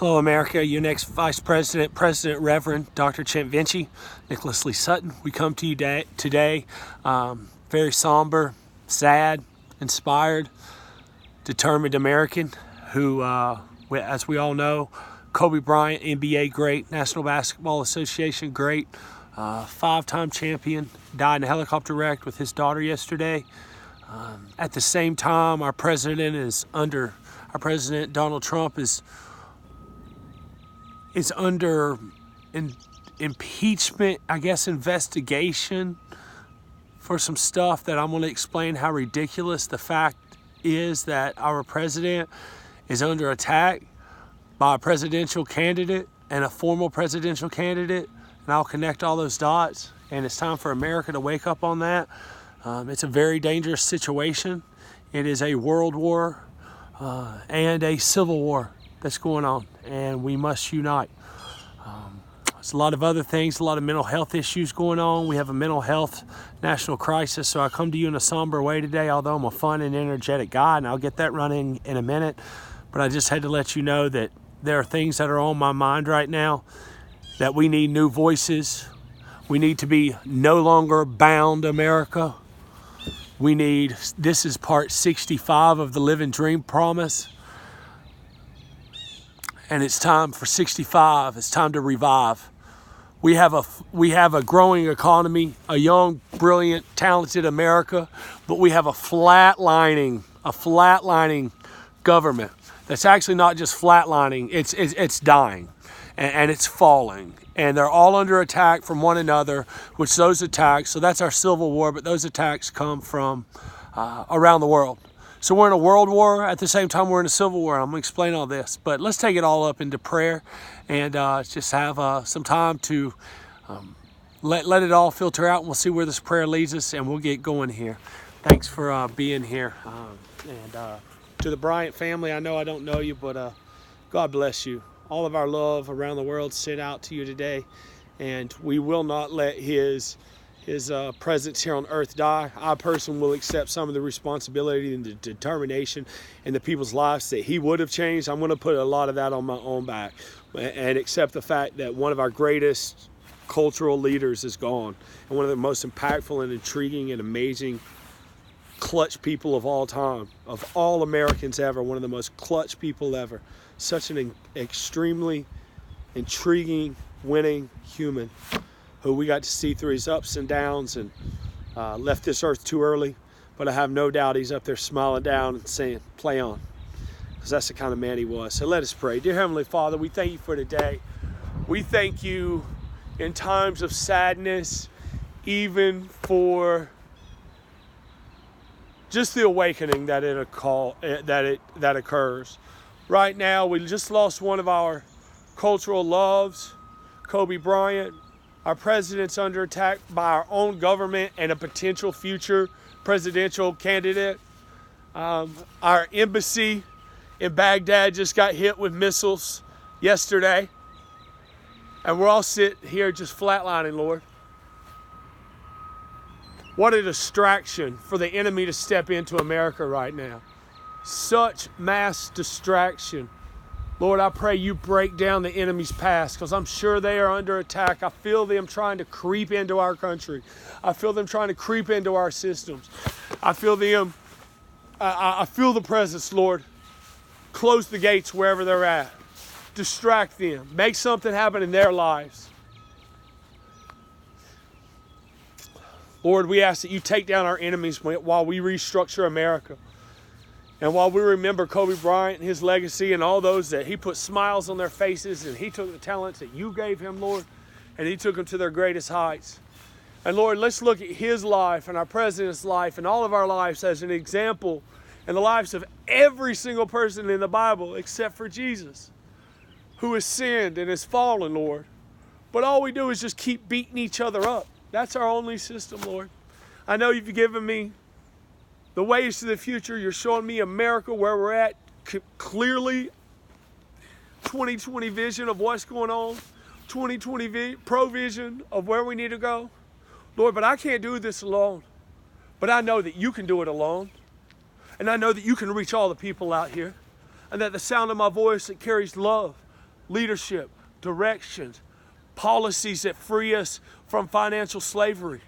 Hello, America. Your next Vice President, President Reverend Dr. CHAMPvinchi Nicholas Lee Sutton. We come to you today very somber, sad, inspired, determined American who, as we all know, Kobe Bryant, NBA great, National Basketball Association great, five-time champion, died in a helicopter wreck with his daughter yesterday. At the same time, our president Donald Trump is under impeachment, I guess, investigation for some stuff that I'm going to explain how ridiculous the fact is that our president is under attack by a presidential candidate and a formal presidential candidate, and I'll connect all those dots, and it's time for America to wake up on that. It's a very dangerous situation. It is a world war and a civil war that's going on, and we must unite. There's a lot of other things, a lot of mental health issues going on. We have a mental health national crisis, so I come to you in a somber way today, although I'm a fun and energetic guy, and I'll get that running in a minute. But I just had to let you know that there are things that are on my mind right now, that we need new voices. We need to be no longer bound, America. This is part 65 of the Living Dream Promise. And it's time for 65. It's time to revive. We have a growing economy, a young, brilliant, talented America, but we have a flatlining government that's actually not just flatlining, it's dying and it's falling. And they're all under attack from one another, which those attacks, so that's our civil war, but those attacks come from around the world. So we're in a world war. At the same time, we're in a civil war. I'm going to explain all this. But let's take it all up into prayer and just have some time to let it all filter out. And we'll see where this prayer leads us, and we'll get going here. Thanks for being here. And to the Bryant family, I know I don't know you, but God bless you. All of our love around the world sent out to you today. And we will not let his presence here on earth die. I personally will accept some of the responsibility and the determination in the people's lives that he would have changed. I'm going to put a lot of that on my own back and accept the fact that one of our greatest cultural leaders is gone, and one of the most impactful and intriguing and amazing clutch people of all time, of all Americans ever, one of the most clutch people ever. Such an extremely intriguing, winning human who we got to see through his ups and downs and left this earth too early. But I have no doubt he's up there smiling down and saying, play on. Because that's the kind of man he was. So let us pray. Dear Heavenly Father, we thank you for today. We thank you in times of sadness, even for just the awakening that occurs. Right now, we just lost one of our cultural loves, Kobe Bryant. Our president's under attack by our own government and a potential future presidential candidate. Our embassy in Baghdad just got hit with missiles yesterday. And we're all sitting here just flatlining, Lord. What a distraction for the enemy to step into America right now. Such mass distraction. Lord, I pray you break down the enemy's path, because I'm sure they are under attack. I feel them trying to creep into our country. I feel them trying to creep into our systems. I feel them. I feel the presence, Lord. Close the gates wherever they're at. Distract them. Make something happen in their lives. Lord, we ask that you take down our enemies while we restructure America. And while we remember Kobe Bryant and his legacy and all those that he put smiles on their faces, and he took the talents that you gave him, Lord, and he took them to their greatest heights. And Lord, let's look at his life and our president's life and all of our lives as an example in the lives of every single person in the Bible except for Jesus, who has sinned and has fallen, Lord. But all we do is just keep beating each other up. That's our only system, Lord. I know you've given me the ways to the future. You're showing me America, where we're at, clearly 2020 vision of what's going on, 2020 provision of where we need to go. Lord, but I can't do this alone. But I know that you can do it alone. And I know that you can reach all the people out here. And that the sound of my voice that carries love, leadership, directions, policies that free us from financial slavery,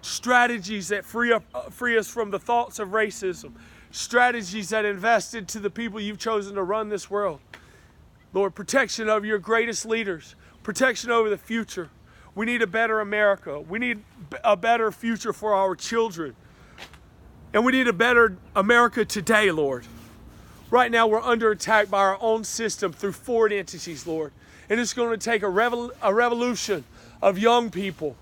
strategies that free us from the thoughts of racism, strategies that invest into the people you've chosen to run this world. Lord, protection of your greatest leaders, protection over the future. We need a better America. We need a better future for our children. And we need a better America today, Lord. Right now we're under attack by our own system through foreign entities, Lord. And it's going to take a revolution of young people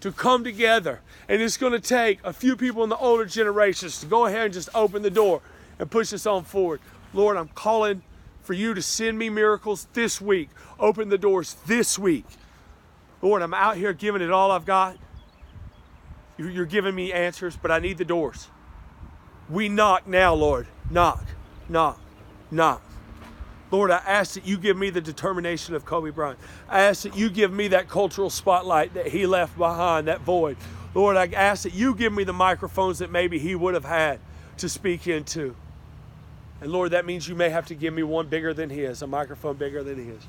to come together. And it's going to take a few people in the older generations to go ahead and just open the door and push us on forward. Lord, I'm calling for you to send me miracles this week. Open the doors this week. Lord, I'm out here giving it all I've got. You're giving me answers, but I need the doors. We knock now, Lord. Knock, knock, knock. Lord, I ask that you give me the determination of Kobe Bryant. I ask that you give me that cultural spotlight that he left behind, that void. Lord, I ask that you give me the microphones that maybe he would have had to speak into. And Lord, that means you may have to give me one bigger than his, a microphone bigger than his.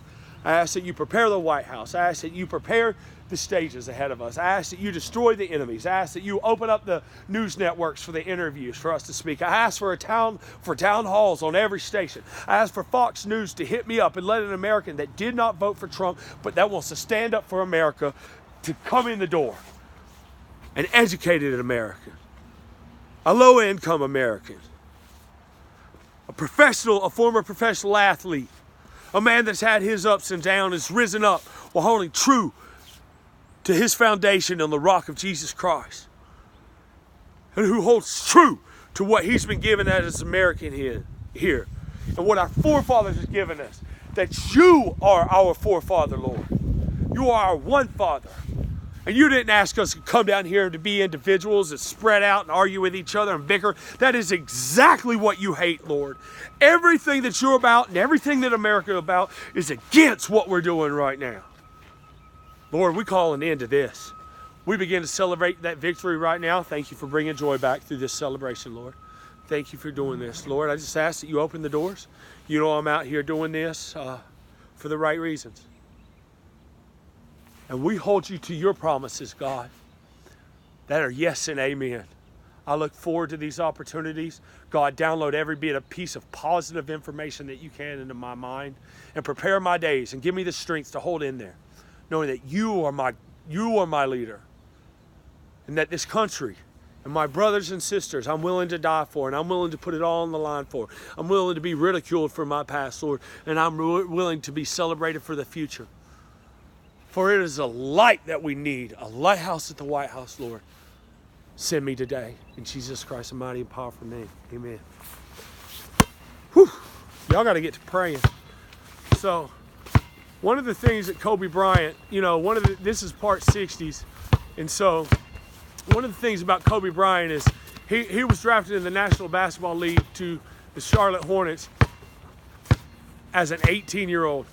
I ask that you prepare the White House. I ask that you prepare the stages ahead of us. I ask that you destroy the enemies. I ask that you open up the news networks for the interviews for us to speak. I ask for town halls on every station. I ask for Fox News to hit me up and let an American that did not vote for Trump, but that wants to stand up for America, to come in the door. An educated American, a low-income American, a former professional athlete, a man that's had his ups and downs, has risen up while holding true to his foundation on the rock of Jesus Christ, and who holds true to what he's been given as an American here, and what our forefathers have given us, that you are our forefather, Lord. You are our one Father. And you didn't ask us to come down here to be individuals that spread out and argue with each other and bicker. That is exactly what you hate, Lord. Everything that you're about and everything that America is about is against what we're doing right now. Lord, we call an end to this. We begin to celebrate that victory right now. Thank you for bringing joy back through this celebration, Lord. Thank you for doing this. Lord, I just ask that you open the doors. You know I'm out here doing this for the right reasons. And we hold you to your promises, God, that are yes and amen. I look forward to these opportunities. God, download every bit of piece of positive information that you can into my mind and prepare my days and give me the strength to hold in there, knowing that you are my leader, and that this country and my brothers and sisters I'm willing to die for, and I'm willing to put it all on the line for. I'm willing to be ridiculed for my past, Lord, and I'm willing to be celebrated for the future. For it is a light that we need, a lighthouse at the White House, Lord. Send me today. In Jesus Christ's mighty and powerful name. Amen. Whew. Y'all got to get to praying. So, one of the things that Kobe Bryant, this is part 60s. And so, one of the things about Kobe Bryant is he was drafted in the National Basketball League to the Charlotte Hornets as an 18-year-old.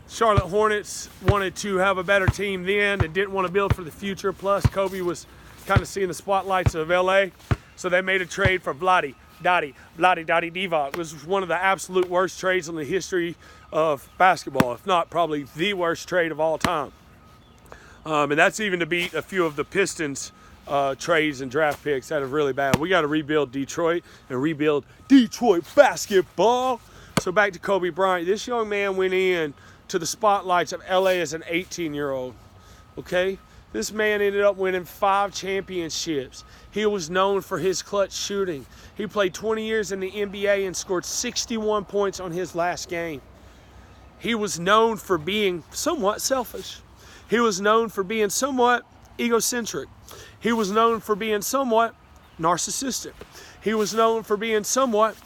Charlotte Hornets wanted to have a better team then and didn't want to build for the future. Plus, Kobe was kind of seeing the spotlights of LA. So they made a trade for Vlade Divac. It was one of the absolute worst trades in the history of basketball, if not probably the worst trade of all time. And that's even to beat a few of the Pistons trades and draft picks that are really bad. We got to rebuild Detroit and rebuild Detroit basketball. So back to Kobe Bryant. This young man went in to the spotlights of LA as an 18-year-old, okay? This man ended up winning 5 championships. He was known for his clutch shooting. He played 20 years in the NBA and scored 61 points on his last game. He was known for being somewhat selfish. He was known for being somewhat egocentric. He was known for being somewhat narcissistic. He was known for being somewhat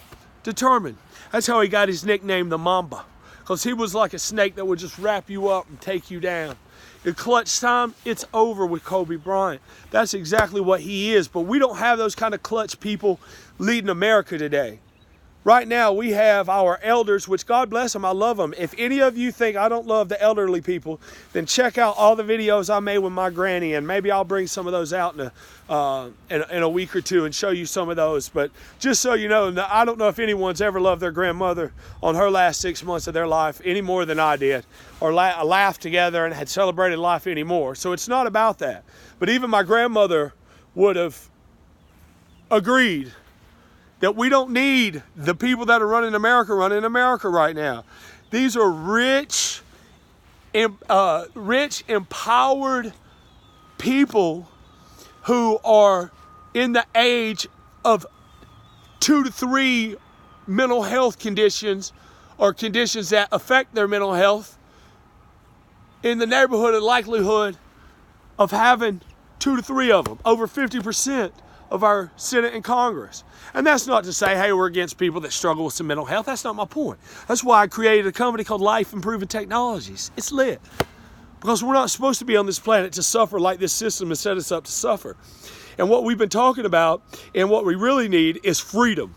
determined. That's how he got his nickname, the Mamba. Because he was like a snake that would just wrap you up and take you down. In clutch time, it's over with Kobe Bryant. That's exactly what he is. But we don't have those kind of clutch people leading America today. right now we have our elders, which God bless them, I love them. If any of you think I don't love the elderly people, then check out all the videos I made with my granny, and maybe I'll bring some of those out in a week or two and show you some of those. But just so you know, I don't know if anyone's ever loved their grandmother on her last 6 months of their life any more than I did, or laughed together and had celebrated life anymore. So it's not about that. But even my grandmother would have agreed that we don't need the people that are running America right now. These are rich, empowered people who are in the age of 2 to 3 mental health conditions, or conditions that affect their mental health, in the neighborhood and likelihood of having 2 to 3 of them, over 50% of our Senate and Congress. And that's not to say, hey, we're against people that struggle with some mental health. That's not my point. That's why I created a company called Life Improving Technologies. It's lit. Because we're not supposed to be on this planet to suffer like this system has set us up to suffer. And what we've been talking about, and what we really need, is freedom.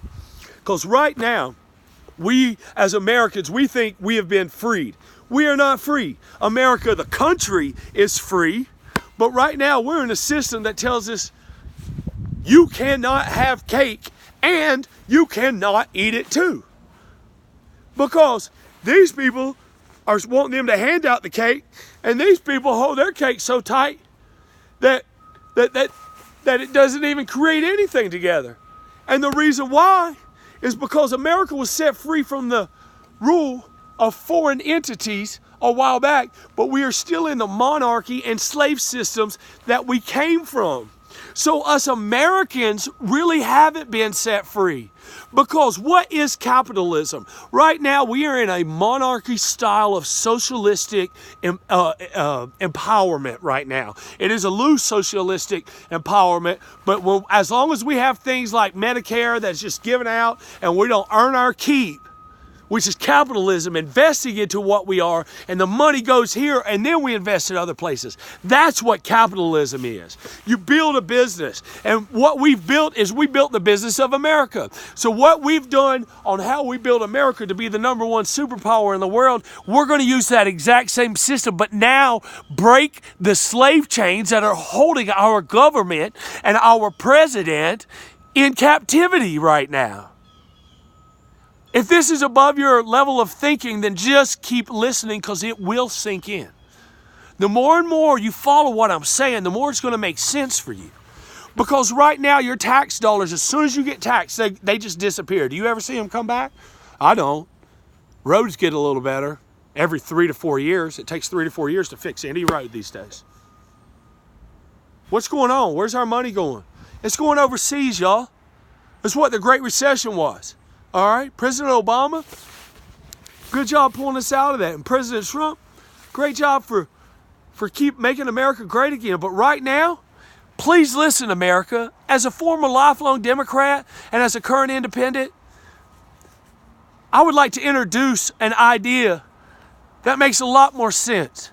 Because right now, we as Americans, we think we have been freed. We are not free. America, the country, is free. But right now, we're in a system that tells us you cannot have cake and you cannot eat it too. Because these people are wanting them to hand out the cake, and these people hold their cake so tight that it doesn't even create anything together. And the reason why is because America was set free from the rule of foreign entities a while back, but we are still in the monarchy and slave systems that we came from. So us Americans really haven't been set free. Because what is capitalism? Right now we are in a monarchy style of socialistic empowerment right now. It is a loose socialistic empowerment, but as long as we have things like Medicare that's just given out and we don't earn our keep, which is capitalism, investing into what we are, and the money goes here, and then we invest in other places. That's what capitalism is. You build a business, and what we've built is we built the business of America. So what we've done on how we build America to be the #1 superpower in the world, we're going to use that exact same system, but now break the slave chains that are holding our government and our president in captivity right now. If this is above your level of thinking, then just keep listening, because it will sink in. The more and more you follow what I'm saying, the more it's going to make sense for you. Because right now, your tax dollars, as soon as you get taxed, they just disappear. Do you ever see them come back? I don't. Roads get a little better every 3 to 4 years. It takes 3 to 4 years to fix any road these days. What's going on? Where's our money going? It's going overseas, y'all. It's what the Great Recession was. All right, President Obama, good job pulling us out of that. And President Trump, great job for keep making America great again. But right now, please listen, America. As a former lifelong Democrat and as a current independent, I would like to introduce an idea that makes a lot more sense.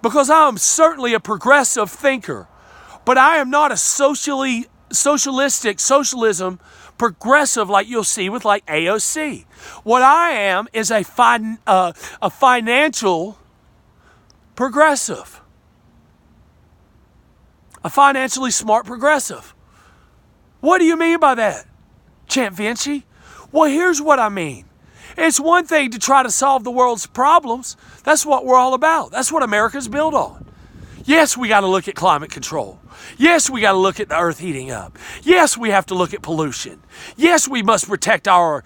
Because I am certainly a progressive thinker, but I am not a socialism progressive like you'll see with like AOC. What I am is a financial progressive. A financially smart progressive. What do you mean by that, CHAMPvinchi? Well, here's what I mean. It's one thing to try to solve the world's problems. That's what we're all about. That's what America's built on. Yes, we got to look at climate control. Yes, we got to look at the earth heating up. Yes, we have to look at pollution. Yes, we must protect our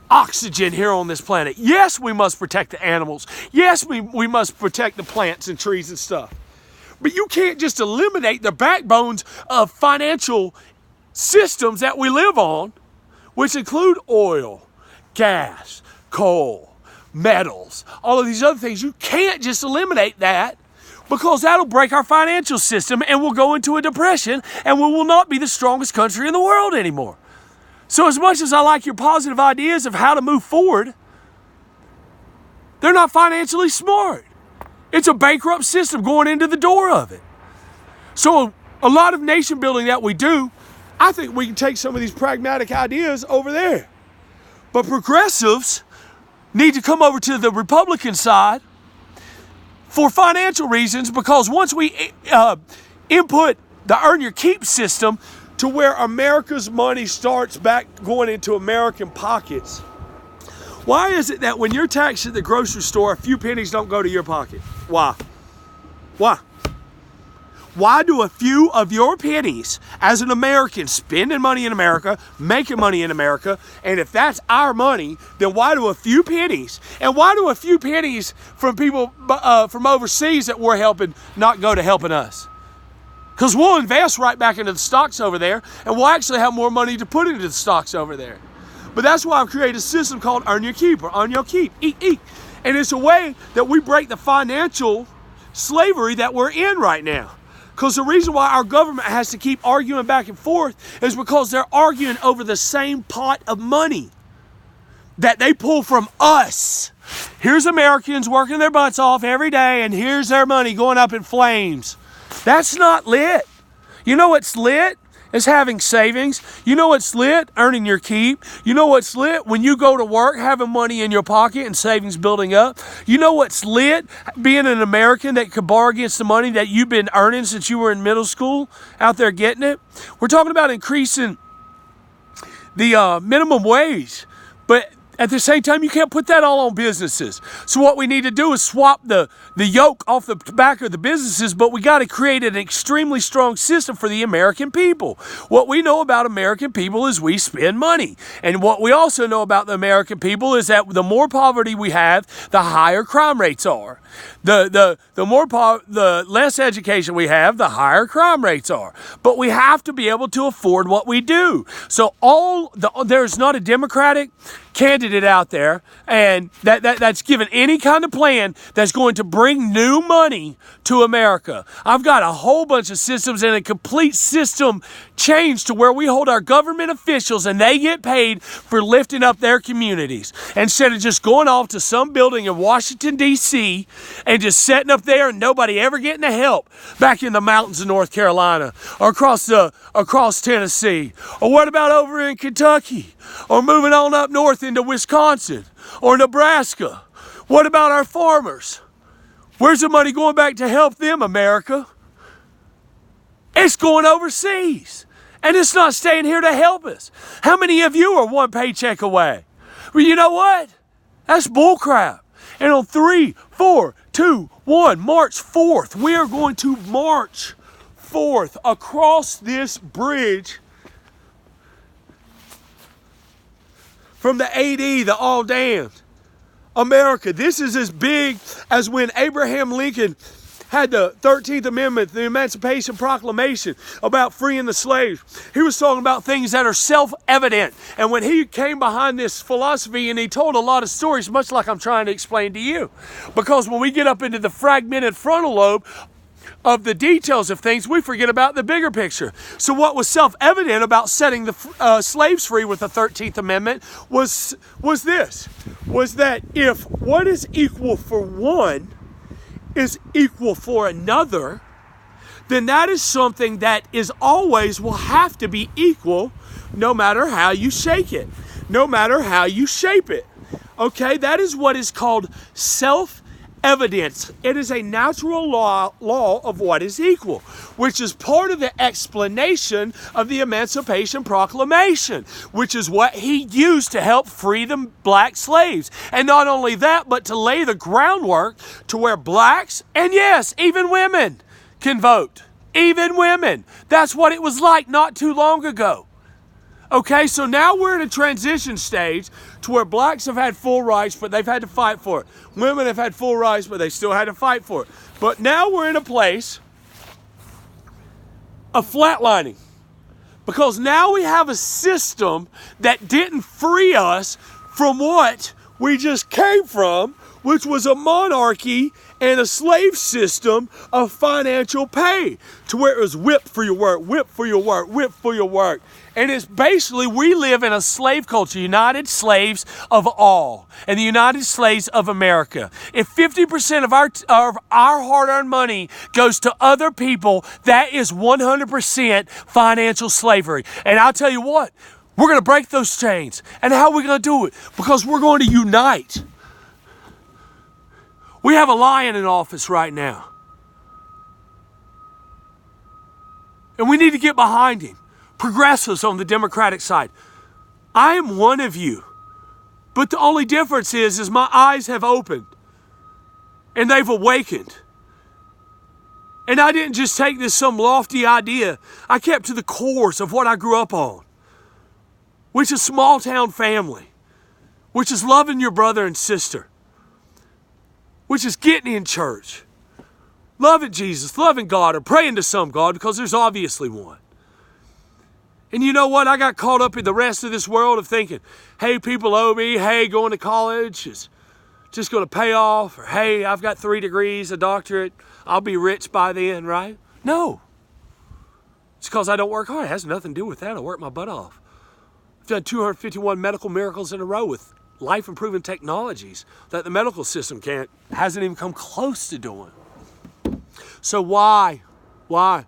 oxygen here on this planet. Yes, we must protect the animals. Yes, we must protect the plants and trees and stuff. But you can't just eliminate the backbones of financial systems that we live on, which include oil, gas, coal, metals, all of these other things. You can't just eliminate that, because that'll break our financial system and we'll go into a depression and we will not be the strongest country in the world anymore. So as much as I like your positive ideas of how to move forward, they're not financially smart. It's a bankrupt system going into the door of it. So a lot of nation building that we do, I think we can take some of these pragmatic ideas over there. But progressives need to come over to the Republican side for financial reasons, because once we input the earn your keep system to where America's money starts back going into American pockets, why is it that when you're taxed at the grocery store, a few pennies don't go to your pocket? Why? Why? Why do a few of your pennies as an American spending money in America, making money in America, and if that's our money, then why do a few pennies, and why do a few pennies from people from overseas that we're helping not go to helping us? Because we'll invest right back into the stocks over there, and we'll actually have more money to put into the stocks over there. But that's why I've created a system called Earn Your Keep, or Earn Your Keep, eat. And it's a way that we break the financial slavery that we're in right now. Because the reason why our government has to keep arguing back and forth is because they're arguing over the same pot of money that they pull from us. Here's Americans working their butts off every day, and here's their money going up in flames. That's not lit. You know what's lit? Is having savings. You know what's lit? Earning your keep. You know what's lit? When you go to work, having money in your pocket and savings building up. You know what's lit? Being an American that could borrow against the money that you've been earning since you were in middle school, out there getting it. We're talking about increasing the minimum wage, but at the same time, you can't put that all on businesses. So what we need to do is swap the yoke off the back of the businesses, but we got to create an extremely strong system for the American people. What we know about American people is we spend money. And what we also know about the American people is that the more poverty we have, the higher crime rates are. The less education we have, the higher crime rates are. But we have to be able to afford what we do. So there's not a Democratic candidate out there and that's given any kind of plan that's going to bring new money to America. I've got a whole bunch of systems and a complete system change to where we hold our government officials and they get paid for lifting up their communities instead of just going off to some building in Washington, D.C. and just sitting up there and nobody ever getting the help back in the mountains of North Carolina or across Tennessee. Or what about over in Kentucky? Or moving on up north into Wisconsin or Nebraska? What about our farmers? Where's the money going back to help them, America? It's going overseas. And it's not staying here to help us. How many of you are one paycheck away? Well, you know what? That's bullcrap. And on 3, 4, 2, 1, March 4th, we are going to march forth across this bridge from the AD, the all damned. America, this is as big as when Abraham Lincoln had the 13th Amendment, the Emancipation Proclamation about freeing the slaves. He was talking about things that are self-evident. And when he came behind this philosophy and he told a lot of stories, much like I'm trying to explain to you. Because when we get up into the fragmented frontal lobe of the details of things, we forget about the bigger picture. So what was self-evident about setting the slaves free with the 13th Amendment was that if what is equal for one is equal for another, then that is something that is always will have to be equal no matter how you shake it, no matter how you shape it. Okay, that is what is called self-evidence. It is a natural law of what is equal, which is part of the explanation of the Emancipation Proclamation, which is what he used to help free the black slaves. And not only that, but to lay the groundwork to where blacks, and yes, even women, can vote. Even women. That's what it was like not too long ago. Okay, so now we're in a transition stage to where blacks have had full rights, but they've had to fight for it. Women have had full rights, but they still had to fight for it. But now we're in a place of flatlining. Because now we have a system that didn't free us from what we just came from, which was a monarchy and a slave system of financial pay, to where it was whip for your work, whip for your work, whip for your work. And it's basically, we live in a slave culture, United Slaves of all, and the United Slaves of America. If 50% of our hard-earned money goes to other people, that is 100% financial slavery. And I'll tell you what, We're going to break those chains. And how are we going to do it? Because we're going to unite. We have a lion in office right now. And we need to get behind him. Progressives on the Democratic side. I am one of you. But the only difference is my eyes have opened. And they've awakened. And I didn't just take this some lofty idea. I kept to the course of what I grew up on. Which is small town family. Which is loving your brother and sister. Which is getting in church. Loving Jesus, loving God, or praying to some God, because there's obviously one. And you know what? I got caught up in the rest of this world of thinking, hey, people owe me. Hey, going to college is just going to pay off. Or hey, I've got 3 degrees, a doctorate. I'll be rich by then, right? No. It's because I don't work hard. It has nothing to do with that. I work my butt off. I've done 251 medical miracles in a row with life-improving technologies that the medical system hasn't even come close to doing. So why? Why?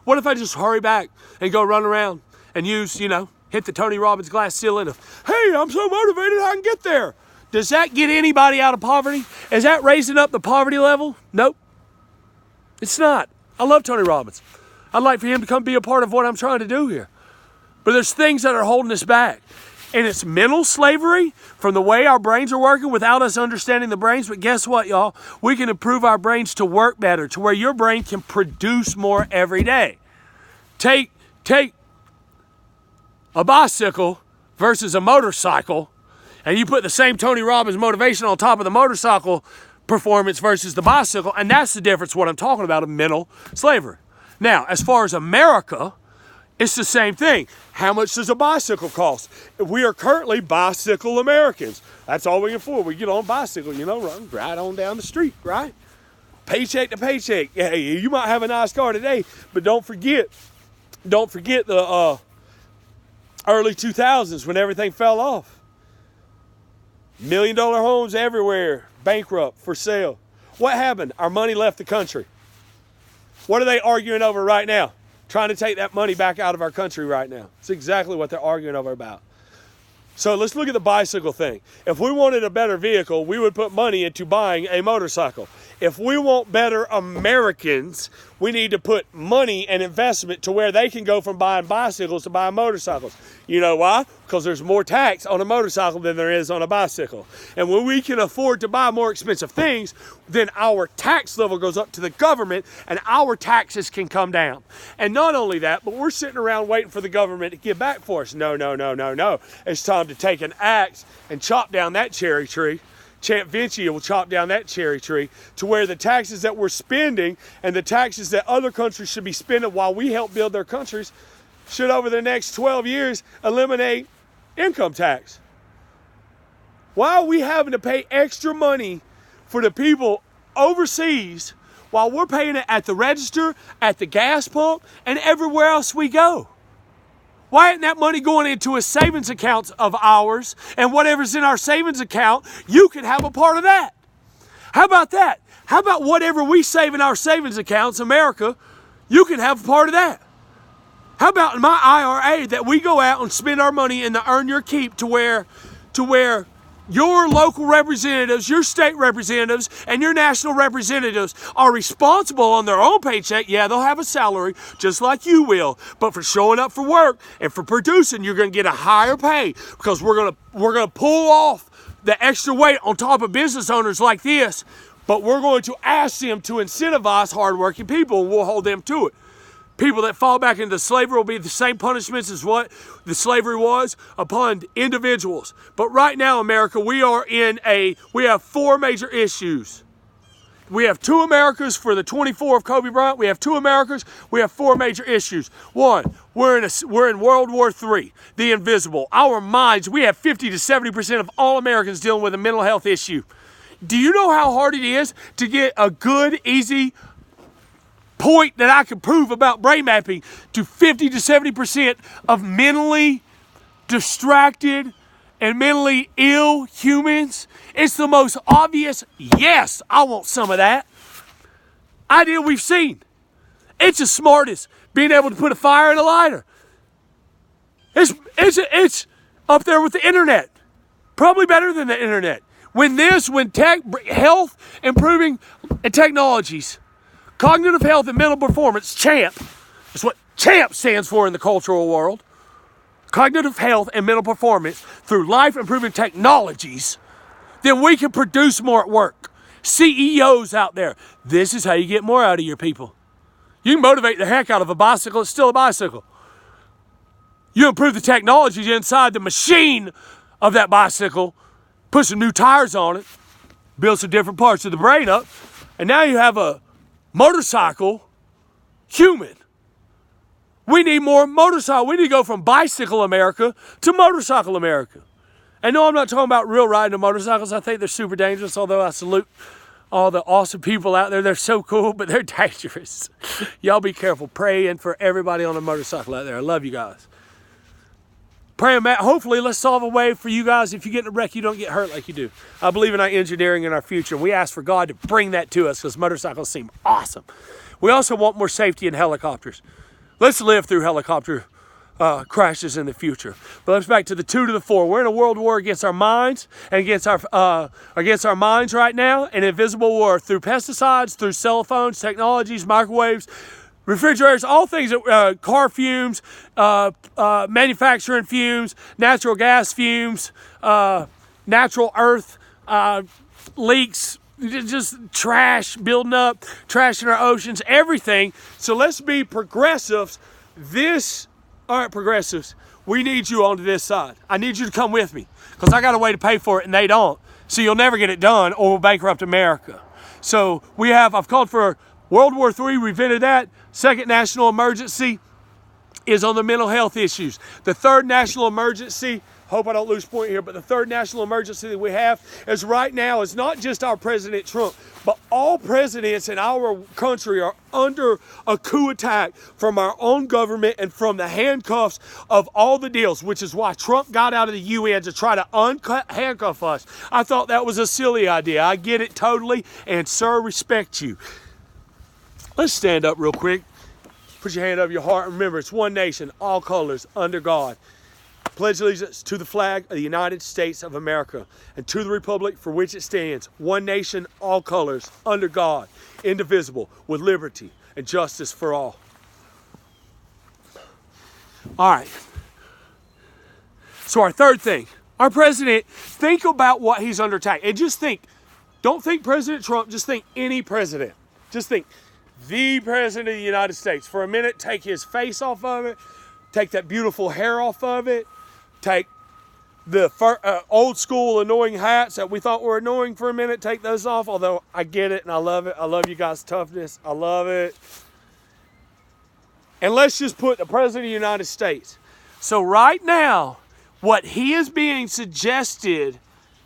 What if I just hurry back and go run around and use, hit the Tony Robbins glass ceiling of, hey, I'm so motivated I can get there. Does that get anybody out of poverty? Is that raising up the poverty level? Nope. It's not. I love Tony Robbins. I'd like for him to come be a part of what I'm trying to do here. But there's things that are holding us back. And it's mental slavery from the way our brains are working without us understanding the brains. But guess what, y'all? We can improve our brains to work better, to where your brain can produce more every day. Take a bicycle versus a motorcycle, and you put the same Tony Robbins motivation on top of the motorcycle performance versus the bicycle, and that's the difference, what I'm talking about, of mental slavery. Now, as far as America, it's the same thing. How much does a bicycle cost? We are currently bicycle Americans. That's all we can afford. We get on a bicycle, run right on down the street, right? Paycheck to paycheck. Hey, you might have a nice car today, but don't forget the early 2000s when everything fell off. $1 million homes everywhere, bankrupt, for sale. What happened? Our money left the country. What are they arguing over right now? Trying to take that money back out of our country right now. It's exactly what they're arguing over about. So let's look at the bicycle thing. If we wanted a better vehicle, we would put money into buying a motorcycle. If we want better Americans, we need to put money and investment to where they can go from buying bicycles to buying motorcycles. You know why? Because there's more tax on a motorcycle than there is on a bicycle. And when we can afford to buy more expensive things, then our tax level goes up to the government and our taxes can come down. And not only that, but we're sitting around waiting for the government to give back for us. No. It's time to take an axe and chop down that cherry tree. CHAMPvinchi will chop down that cherry tree to where the taxes that we're spending and the taxes that other countries should be spending while we help build their countries should, over the next 12 years, eliminate income tax. Why are we having to pay extra money for the people overseas while we're paying it at the register, at the gas pump, and everywhere else we go? Why isn't that money going into a savings account of ours, and whatever's in our savings account, you can have a part of that? How about that? How about whatever we save in our savings accounts, America, you can have a part of that? How about in my IRA that we go out and spend our money in the earn your keep to where your local representatives, your state representatives, and your national representatives are responsible on their own paycheck. Yeah, they'll have a salary just like you will, but for showing up for work and for producing, you're going to get a higher pay because we're going to pull off the extra weight on top of business owners like this, but we're going to ask them to incentivize hardworking people, and we'll hold them to it. People that fall back into slavery will be the same punishments as what the slavery was upon individuals. But right now, America, we have 4 major issues. We have 2 Americas for the 24 of Kobe Bryant. We have 2 Americas. We have 4 major issues. 1, we're in World War III, the invisible. Our minds, we have 50 to 70% of all Americans dealing with a mental health issue. Do you know how hard it is to get a good, easy point that I can prove about brain mapping to 50 to 70% of mentally distracted and mentally ill humans? It's the most obvious, yes, I want some of that idea we've seen. It's as smart as being able to put a fire in a lighter. It's up there with the internet. Probably better than the internet. When health improving and technologies, cognitive health and mental performance, CHAMP, that's what CHAMP stands for in the cultural world. Cognitive health and mental performance through life improving technologies, then we can produce more at work. CEOs out there, this is how you get more out of your people. You can motivate the heck out of a bicycle, it's still a bicycle. You improve the technologies inside the machine of that bicycle, put some new tires on it, build some different parts of the brain up, and now you have a motorcycle human. We need more motorcycle. We need to go from bicycle America to motorcycle America. And no, I'm not talking about real riding of motorcycles. I think they're super dangerous, although I salute all the awesome people out there. They're so cool, but they're dangerous. Y'all be careful. Praying for everybody on a motorcycle out there. I love you guys. Praying, Matt, hopefully let's solve a way for you guys. If you get in a wreck, you don't get hurt like you do. I believe in our engineering and our future. We ask for God to bring that to us because motorcycles seem awesome. We also want more safety in helicopters. Let's live through helicopter crashes in the future. But let's back to the 2 to the 4. We're in a world war against our minds and against our minds right now, an invisible war through pesticides, through cell phones, technologies, microwaves, refrigerators, all things that car fumes, manufacturing fumes, natural gas fumes, natural earth leaks, just trash building up, trash in our oceans, everything. So let's be progressives. All right, progressives, we need you onto this side. I need you to come with me because I got a way to pay for it and they don't. So you'll never get it done or we'll bankrupt America. So I've called for World War III, we invented that. Second national emergency is on the mental health issues. The third national emergency, hope I don't lose point here, but the third national emergency that we have is right now is not just our President Trump, but all presidents in our country are under a coup attack from our own government and from the handcuffs of all the deals, which is why Trump got out of the UN to try to handcuff us. I thought that was a silly idea. I get it totally, and sir, respect you. Let's stand up real quick. Put your hand over your heart. Remember, it's one nation, all colors, under God. Pledge allegiance to the flag of the United States of America and to the republic for which it stands, one nation, all colors, under God, indivisible, with liberty and justice for all. All right. So our third thing, our president, think about what he's under attack. And just think, don't think President Trump, just think any president. Just think the president of the United States. For a minute, take his face off of it. Take that beautiful hair off of it. Take the old school annoying hats that we thought were annoying for a minute. Take those off, although I get it and I love it. I love you guys' toughness. I love it. And let's just put the President of the United States. So right now, what he is being suggested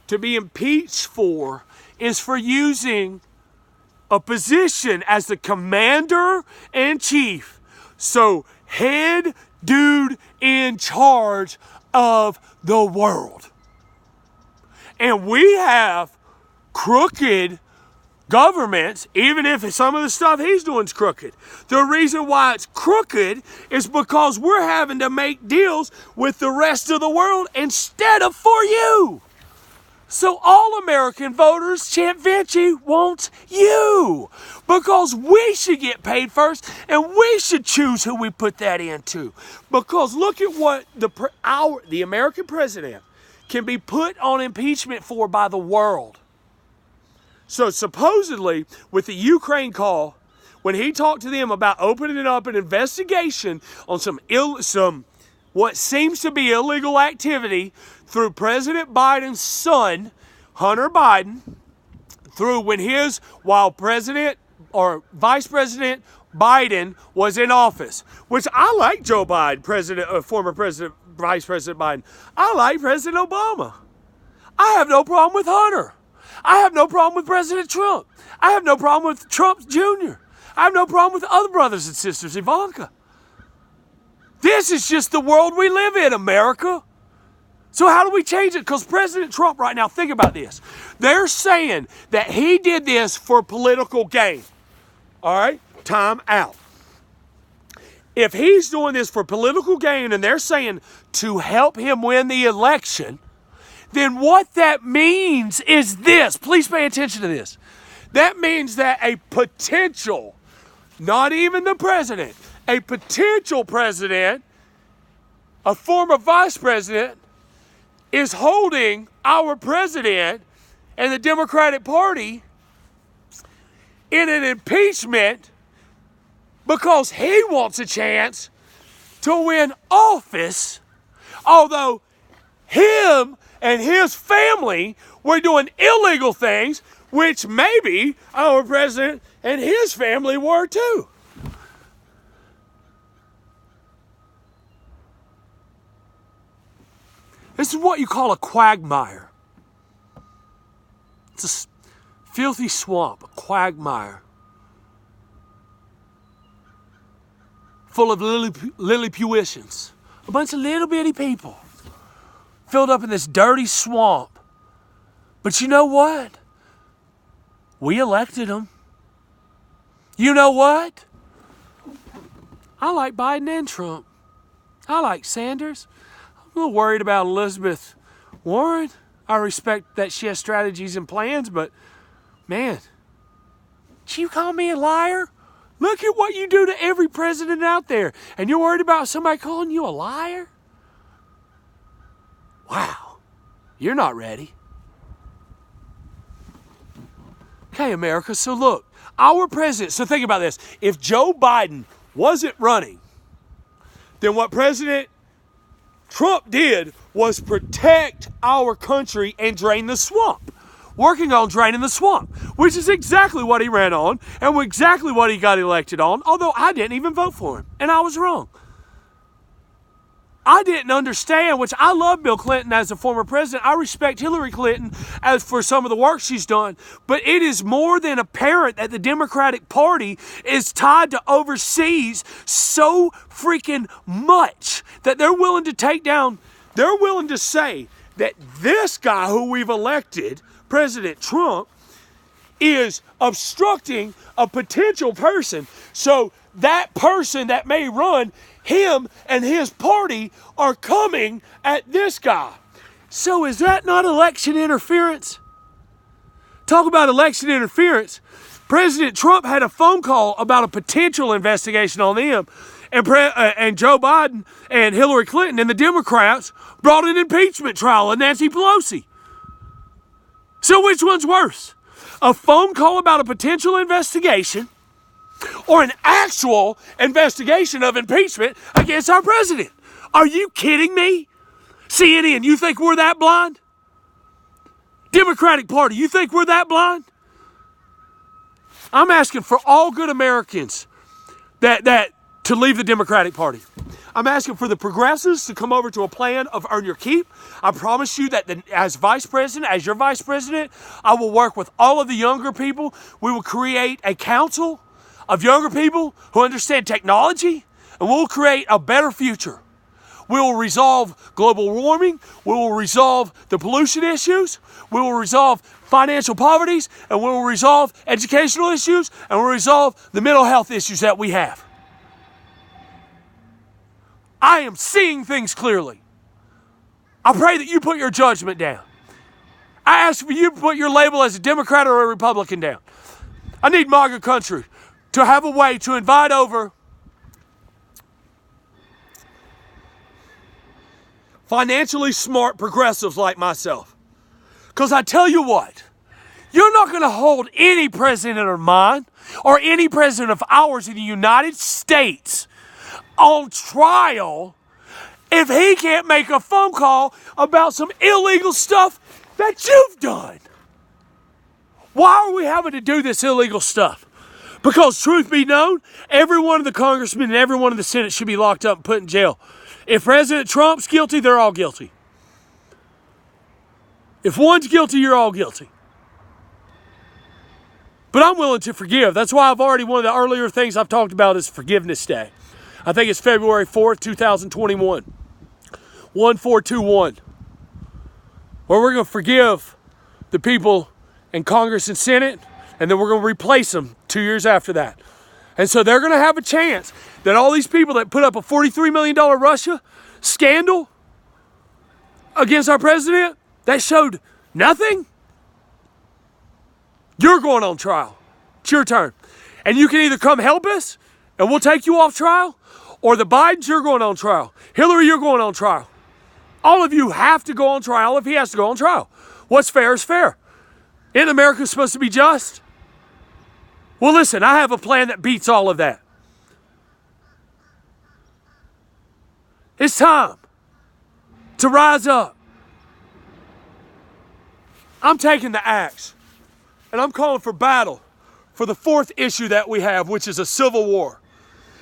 to be impeached for is for using a position as the commander-in-chief. So head dude in charge of the world. And we have crooked governments, even if some of the stuff he's doing is crooked. The reason why it's crooked is because we're having to make deals with the rest of the world instead of for you. So all American voters, CHAMPvinchi wants you because we should get paid first and we should choose who we put that into. Because look at what the American president can be put on impeachment for by the world. So supposedly with the Ukraine call, when he talked to them about opening up an investigation on some what seems to be illegal activity through President Biden's son, Hunter Biden, while President or Vice President Biden was in office, which I like Joe Biden, former President, Vice President Biden. I like President Obama. I have no problem with Hunter. I have no problem with President Trump. I have no problem with Trump Jr. I have no problem with other brothers and sisters, Ivanka. This is just the world we live in, America. So how do we change it? Because President Trump right now, think about this. They're saying that he did this for political gain. All right? Time out. if he's doing this for political gain and they're saying to help him win the election, then what that means is this. Please pay attention to this. That means that a potential, not even the president, a potential president, a former vice president, is holding our president and the Democratic Party in an impeachment because he wants a chance to win office, although him and his family were doing illegal things, which maybe our president and his family were too. This is what you call a quagmire. It's a filthy swamp, a quagmire, full of Lilliputians, a bunch of little bitty people filled up in this dirty swamp. But you know what? We elected them. You know what? I like Biden and Trump. I like Sanders. I'm a little worried about Elizabeth Warren. I respect that she has strategies and plans, but man, you call me a liar? Look at what you do to every president out there. And you're worried about somebody calling you a liar? Wow, you're not ready. Okay, America, so look, our president, so think about this. If Joe Biden wasn't running, then what President Trump did was protect our country and drain the swamp. Working on draining the swamp, which is exactly what he ran on and exactly what he got elected on, although I didn't even vote for him, and I was wrong. I didn't understand, which I love Bill Clinton as a former president. I respect Hillary Clinton as for some of the work she's done. But it is more than apparent that the Democratic Party is tied to overseas so freaking much that they're willing to take down, they're willing to say that this guy who we've elected, President Trump, is obstructing a potential person. So that person that may run, him and his party are coming at this guy. So is that not election interference? Talk about election interference. President Trump had a phone call about a potential investigation on them, and Joe Biden and Hillary Clinton and the Democrats brought an impeachment trial on Nancy Pelosi. So which one's worse? A phone call about a potential investigation or an actual investigation of impeachment against our president? Are you kidding me? CNN, you think we're that blind? Democratic Party, you think we're that blind? I'm asking for all good Americans that to leave the Democratic Party. I'm asking for the progressives to come over to a plan of earn your keep. I promise you that as your vice president, I will work with all of the younger people. We will create a council of younger people who understand technology, and we'll create a better future. We will resolve global warming. We will resolve the pollution issues. We will resolve financial poverties, and we will resolve educational issues, and we'll resolve the mental health issues that we have. I am seeing things clearly. I pray that you put your judgment down. I ask for you to put your label as a Democrat or a Republican down. I need MAGA country to have a way to invite over financially smart progressives like myself. Because I tell you what, you're not going to hold any president of mine or any president of ours in the United States on trial if he can't make a phone call about some illegal stuff that you've done. Why are we having to do this illegal stuff? Because truth be known, every one of the congressmen and every one of the Senate should be locked up and put in jail. If President Trump's guilty, they're all guilty. If one's guilty, you're all guilty. But I'm willing to forgive. That's why one of the earlier things I've talked about is Forgiveness Day. I think it's February 4th, 2021. 1421. Where we're going to forgive the people in Congress and Senate, and then we're going to replace them 2 years after that. And so they're going to have a chance that all these people that put up a $43 million Russia scandal against our president, that showed nothing. You're going on trial. It's your turn. And you can either come help us and we'll take you off trial, or the Bidens, you're going on trial. Hillary, you're going on trial. All of you have to go on trial if he has to go on trial. What's fair is fair. Isn't America supposed to be just? Well, listen, I have a plan that beats all of that. It's time to rise up. I'm taking the axe, and I'm calling for battle for the fourth issue that we have, which is a civil war.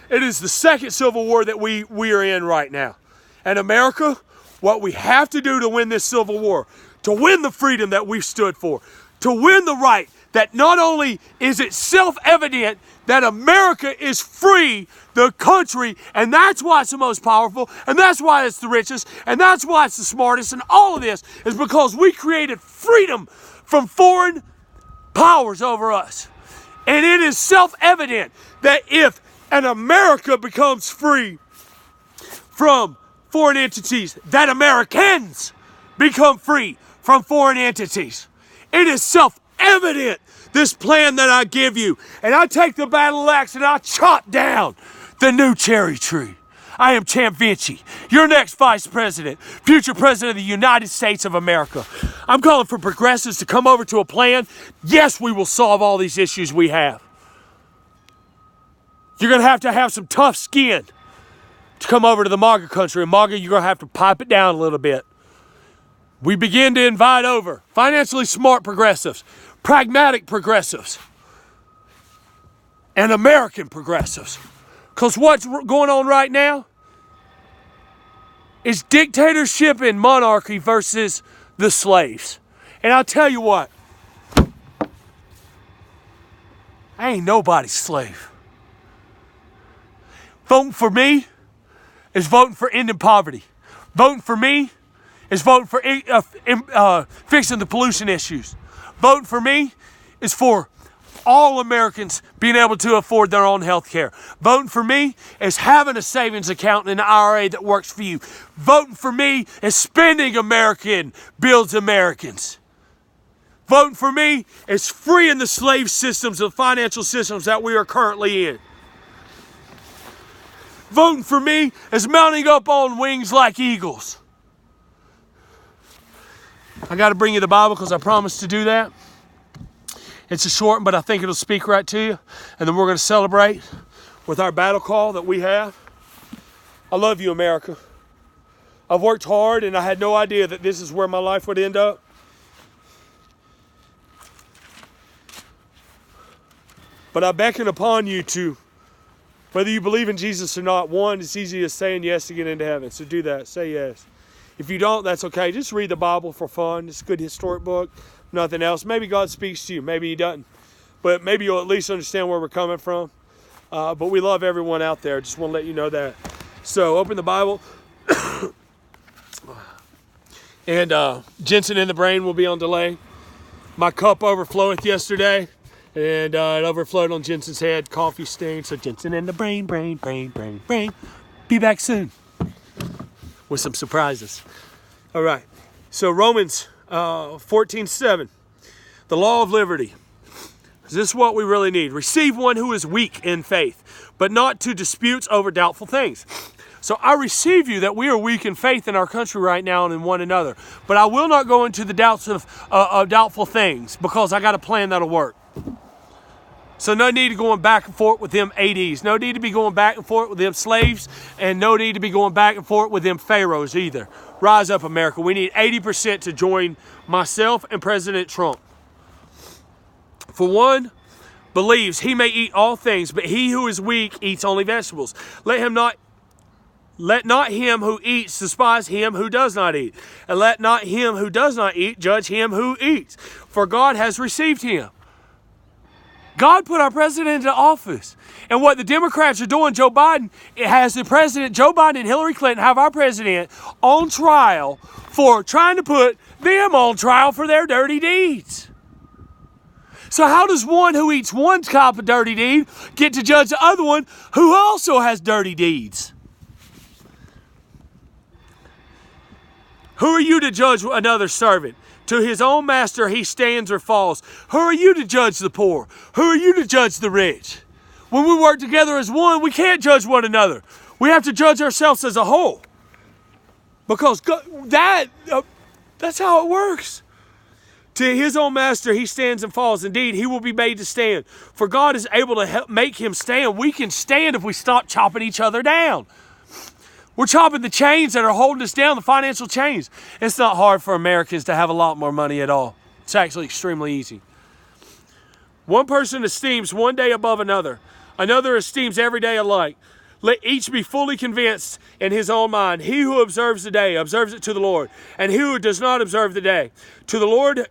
It is the second civil war that we are in right now. And America, what we have to do to win this civil war, to win the freedom that we've stood for, to win the right that not only is it self-evident that America is free, the country, and that's why it's the most powerful, and that's why it's the richest, and that's why it's the smartest, and all of this is because we created freedom from foreign powers over us. And it is self-evident that if an America becomes free from foreign entities, that Americans become free from foreign entities. It is self-evident, this plan that I give you. And I take the battle axe and I chop down the new cherry tree. I am CHAMPvinchi, your next vice president, future president of the United States of America. I'm calling for progressives to come over to a plan. Yes, we will solve all these issues we have. You're going to have some tough skin to come over to the MAGA country. And MAGA, you're going to have to pipe it down a little bit. We begin to invite over financially smart progressives, pragmatic progressives, and American progressives. Because what's going on right now is dictatorship and monarchy versus the slaves. And I'll tell you what, I ain't nobody's slave. Voting for me is voting for ending poverty. Voting for me is voting for fixing the pollution issues. Voting for me is for all Americans being able to afford their own health care. Voting for me is having a savings account in an IRA that works for you. Voting for me is spending American builds Americans. Voting for me is freeing the slave systems, the financial systems that we are currently in. Voting for me is mounting up on wings like eagles. I got to bring you the Bible because I promised to do that. It's a short one, but I think it'll speak right to you. And then we're going to celebrate with our battle call that we have. I love you, America. I've worked hard, and I had no idea that this is where my life would end up. But I beckon upon you to, whether you believe in Jesus or not, one, it's easy as saying yes to get into heaven. So do that. Say yes. If you don't, that's okay. Just read the Bible for fun. It's a good historic book. Nothing else. Maybe God speaks to you. Maybe he doesn't. But maybe you'll at least understand where we're coming from. But we love everyone out there. Just want to let you know that. So open the Bible. And Jensen in the brain will be on delay. My cup overfloweth yesterday. And it overflowed on Jensen's head. Coffee stain. So Jensen in the brain. Be back soon with some surprises. All right. So Romans 14:7. The law of liberty. Is this what we really need? Receive one who is weak in faith, but not to disputes over doubtful things. So I receive you that we are weak in faith in our country right now and in one another. But I will not go into the doubts of doubtful things because I got a plan that'll work. So no need to going back and forth with them ADs. No need to be going back and forth with them slaves. And no need to be going back and forth with them pharaohs either. Rise up, America. We need 80% to join myself and President Trump. For one believes he may eat all things, but he who is weak eats only vegetables. Let not him who eats despise him who does not eat. And let not him who does not eat judge him who eats. For God has received him. God put our president into office. And what the Democrats are doing, Joe Biden, it has the president, Joe Biden and Hillary Clinton, have our president on trial for trying to put them on trial for their dirty deeds. So how does one who eats one type of dirty deed get to judge the other one who also has dirty deeds? Who are you to judge another servant? To his own master he stands or falls. Who are you to judge the poor? Who are you to judge the rich? When we work together as one, we can't judge one another. We have to judge ourselves as a whole. Because that's how it works. To his own master he stands and falls. Indeed, he will be made to stand. For God is able to help make him stand. We can stand if we stop chopping each other down. We're chopping the chains that are holding us down, the financial chains. It's not hard for Americans to have a lot more money at all. It's actually extremely easy. One person esteems one day above another. Another esteems every day alike. Let each be fully convinced in his own mind. He who observes the day observes it to the Lord. And he who does not observe the day, to the Lord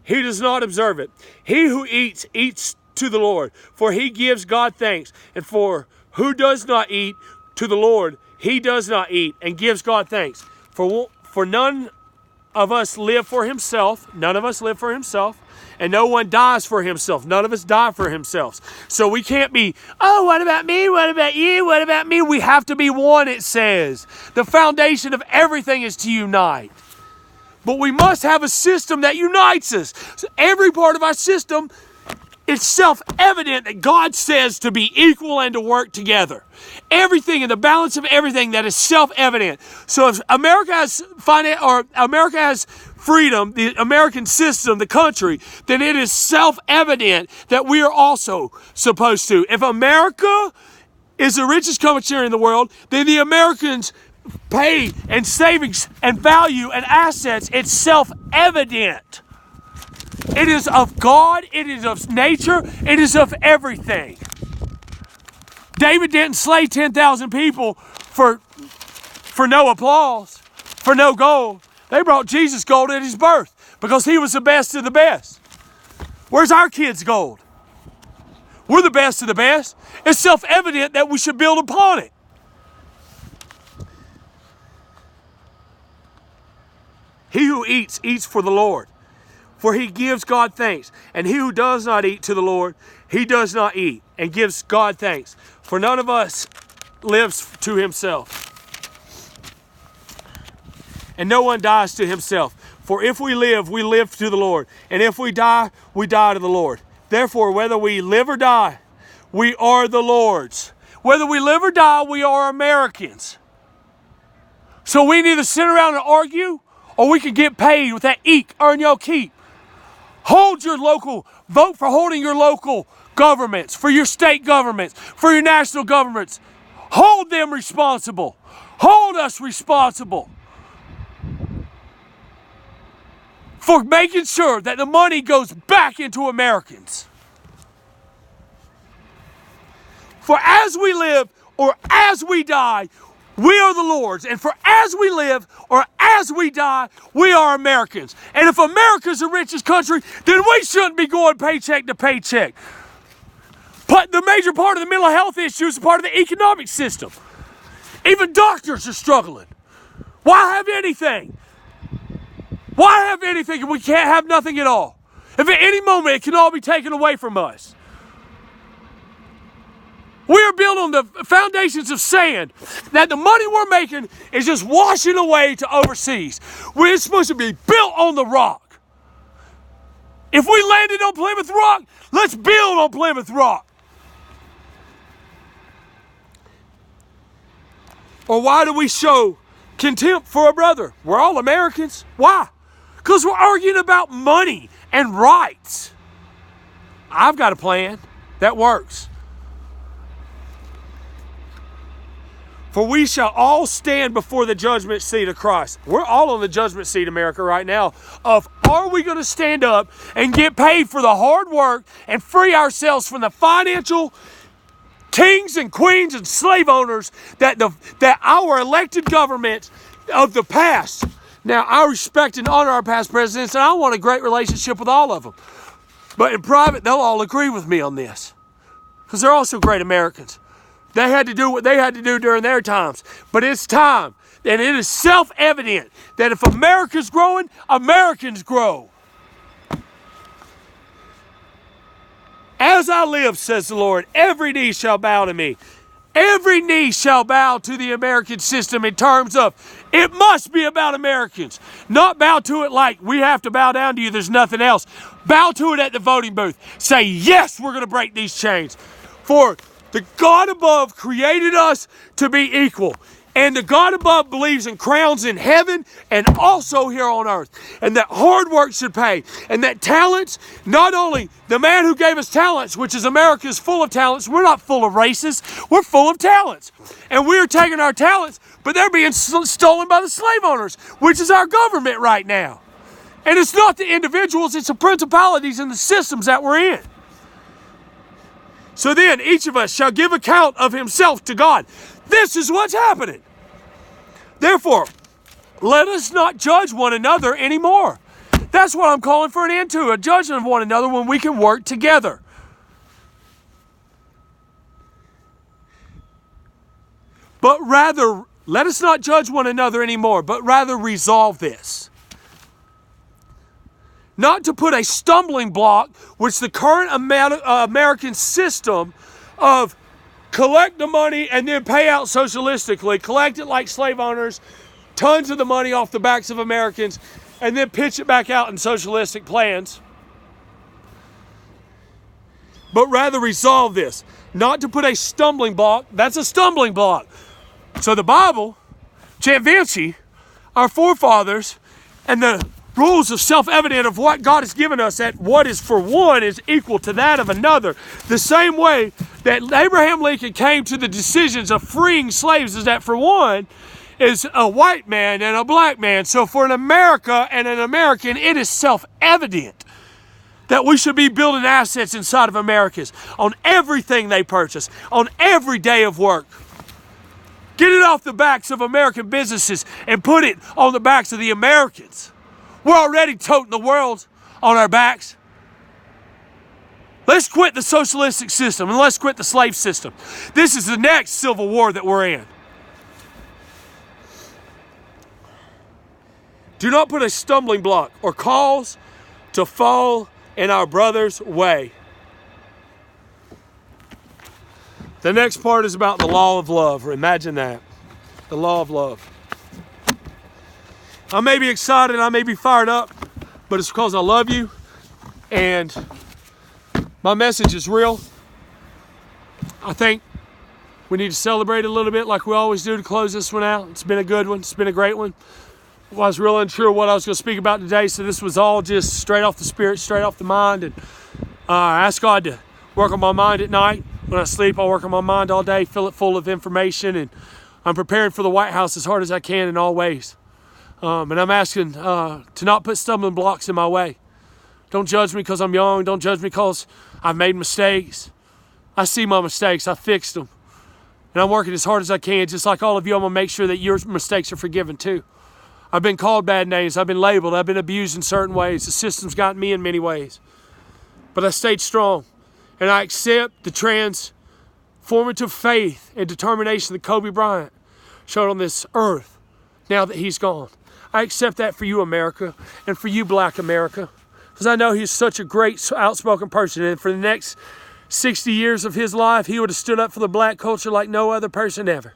he does not observe it. He who eats, eats to the Lord, for he gives God thanks. And for who does not eat, to the Lord he does not eat, and gives God thanks. For none of us live for himself. None of us live for himself. And no one dies for himself. None of us die for himself. So we can't be, oh, what about me? What about you? What about me? We have to be one, it says. The foundation of everything is to unite. But we must have a system that unites us. So every part of our system, it's self-evident that God says to be equal and to work together. Everything in the balance of everything that is self-evident. So if America has freedom, the American system, the country, then it is self-evident that we are also supposed to. If America is the richest country in the world, then the Americans pay and savings and value and assets. It's self-evident. It is of God, it is of nature, it is of everything. David didn't slay 10,000 people for no applause, for no gold. They brought Jesus gold at his birth because he was the best of the best. Where's our kids' gold? We're the best of the best. It's self-evident that we should build upon it. He who eats, eats for the Lord, for he gives God thanks. And he who does not eat to the Lord, he does not eat, and gives God thanks. For none of us lives to himself, and no one dies to himself. For if we live to the Lord. And if we die to the Lord. Therefore, whether we live or die, we are the Lord's. Whether we live or die, we are Americans. So we can either sit around and argue, or we can get paid with that eke, earn your keep. Vote for holding your local governments, for your state governments, for your national governments. Hold them responsible. Hold us responsible for making sure that the money goes back into Americans. For as we live or as we die, we are the Lord's. And for as we live or as we die, we are Americans. And if America's the richest country, then we shouldn't be going paycheck to paycheck. But the major part of the mental health issue is part of the economic system. Even doctors are struggling. Why have anything? Why have anything if we can't have nothing at all? If at any moment it can all be taken away from us. We are built on the foundations of sand that the money we're making is just washing away to overseas. We're supposed to be built on the rock. If we landed on Plymouth Rock, let's build on Plymouth Rock. Or why do we show contempt for a brother? We're all Americans. Why? Because we're arguing about money and rights. I've got a plan that works. For we shall all stand before the judgment seat of Christ. We're all on the judgment seat, America, right now. Of are we going to stand up and get paid for the hard work and free ourselves from the financial kings and queens and slave owners that our elected government of the past. Now, I respect and honor our past presidents, and I want a great relationship with all of them. But in private, they'll all agree with me on this because they're also great Americans. They had to do what they had to do during their times. But it's time, and it is self-evident that if America's growing, Americans grow. As I live, says the Lord, every knee shall bow to me. Every knee shall bow to the American system in terms of it must be about Americans. Not bow to it like we have to bow down to you, there's nothing else. Bow to it at the voting booth. Say, yes, we're going to break these chains. For the God above created us to be equal. And the God above believes in crowns in heaven and also here on earth. And that hard work should pay. And that talents, not only the man who gave us talents, which is America is full of talents. We're not full of races. We're full of talents. And we're taking our talents, but they're being stolen by the slave owners, which is our government right now. And it's not the individuals, it's the principalities and the systems that we're in. So then each of us shall give account of himself to God. This is what's happening. Therefore, let us not judge one another anymore. That's what I'm calling for an end to, a judgment of one another when we can work together. But rather, let us not judge one another anymore, but rather resolve this. Not to put a stumbling block, which the current American system of collect the money and then pay out socialistically, collect it like slave owners, tons of the money off the backs of Americans, and then pitch it back out in socialistic plans. But rather resolve this. Not to put a stumbling block, that's a stumbling block. So the Bible, CHAMPvinchi, our forefathers, and the rules of self-evident of what God has given us, that what is for one is equal to that of another. The same way that Abraham Lincoln came to the decisions of freeing slaves is that for one is a white man and a black man. So for an America and an American, it is self-evident that we should be building assets inside of Americans on everything they purchase, on every day of work. Get it off the backs of American businesses and put it on the backs of the Americans. We're already toting the world on our backs. Let's quit the socialistic system and let's quit the slave system. This is the next civil war that we're in. Do not put a stumbling block or cause to fall in our brother's way. The next part is about the law of love. Imagine that. The law of love. I may be excited, I may be fired up, but it's because I love you and my message is real. I think we need to celebrate a little bit like we always do to close this one out. It's been a good one. It's been a great one. I was real unsure what I was going to speak about today, so this was all just straight off the spirit, straight off the mind. And I ask God to work on my mind at night. When I sleep, I work on my mind all day, fill it full of information, and I'm preparing for the White House as hard as I can in all ways. And I'm asking to not put stumbling blocks in my way. Don't judge me because I'm young. Don't judge me because I've made mistakes. I see my mistakes. I fixed them. And I'm working as hard as I can. Just like all of you, I'm going to make sure that your mistakes are forgiven too. I've been called bad names. I've been labeled. I've been abused in certain ways. The system's gotten me in many ways. But I stayed strong. And I accept the transformative faith and determination that Kobe Bryant showed on this earth now that he's gone. I accept that for you, America, and for you, Black America, because I know he's such a great, outspoken person, and for the next 60 years of his life, he would have stood up for the black culture like no other person ever.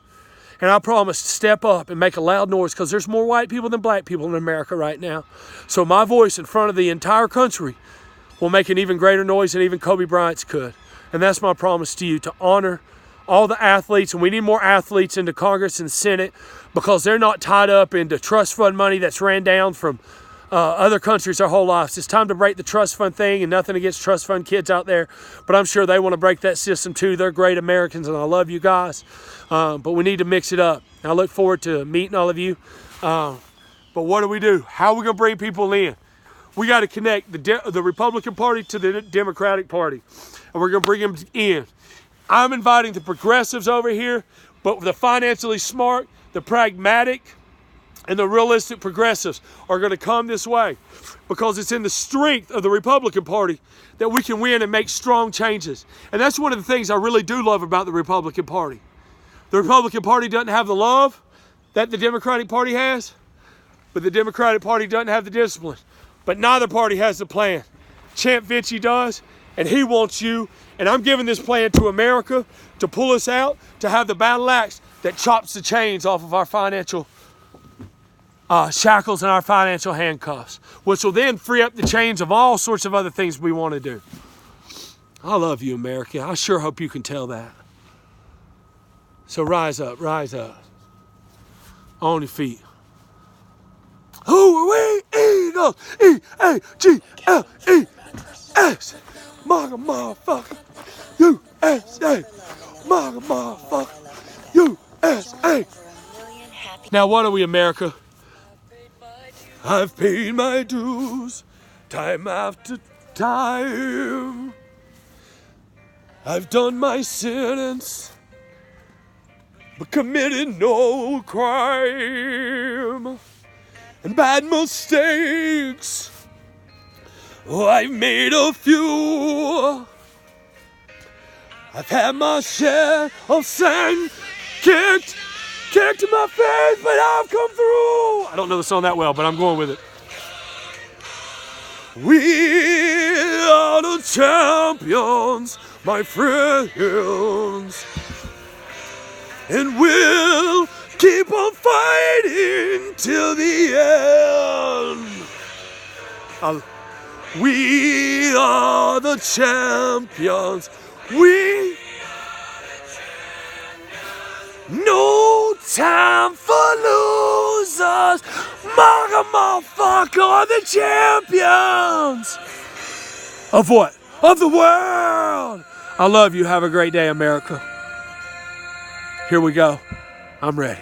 And I promise to step up and make a loud noise, because there's more white people than black people in America right now. So my voice in front of the entire country will make an even greater noise than even Kobe Bryant's could. And that's my promise to you, to honor all the athletes, and we need more athletes into Congress and Senate because they're not tied up into trust fund money that's ran down from other countries their whole lives. It's time to break the trust fund thing, and nothing against trust fund kids out there, but I'm sure they want to break that system too. They're great Americans, and I love you guys, but we need to mix it up. And I look forward to meeting all of you, but what do? How are we going to bring people in? We got to connect the Republican Party to the Democratic Party, and we're going to bring them in. I'm inviting the progressives over here, but the financially smart, the pragmatic, and the realistic progressives are going to come this way because it's in the strength of the Republican Party that we can win and make strong changes. And that's one of the things I really do love about the Republican Party. The Republican Party doesn't have the love that the Democratic Party has, but the Democratic Party doesn't have the discipline. But neither party has the plan. CHAMPvinchi does, and he wants you, and I'm giving this plan to America to pull us out, to have the battle axe that chops the chains off of our financial shackles and our financial handcuffs, which will then free up the chains of all sorts of other things we want to do. I love you, America. I sure hope you can tell that. So rise up, on your feet. Who are we? Eagles. E-A-G-L-E-S. Mother motherfucker. USA. Mother motherfucker. USA. Now what are we, America? I've paid my dues, time after time. I've done my sentence, but committed no crime. And bad mistakes, oh, I've made a few. I've had my share of sand kicked in my face, but I've come through. I don't know the song that well, but I'm going with it. We are the champions, my friends, and we'll keep on fighting till the end. We are the champions. No time for losers. Motherfucker are the champions. Of what? Of the world. I love you. Have a great day, America. Here we go. I'm ready.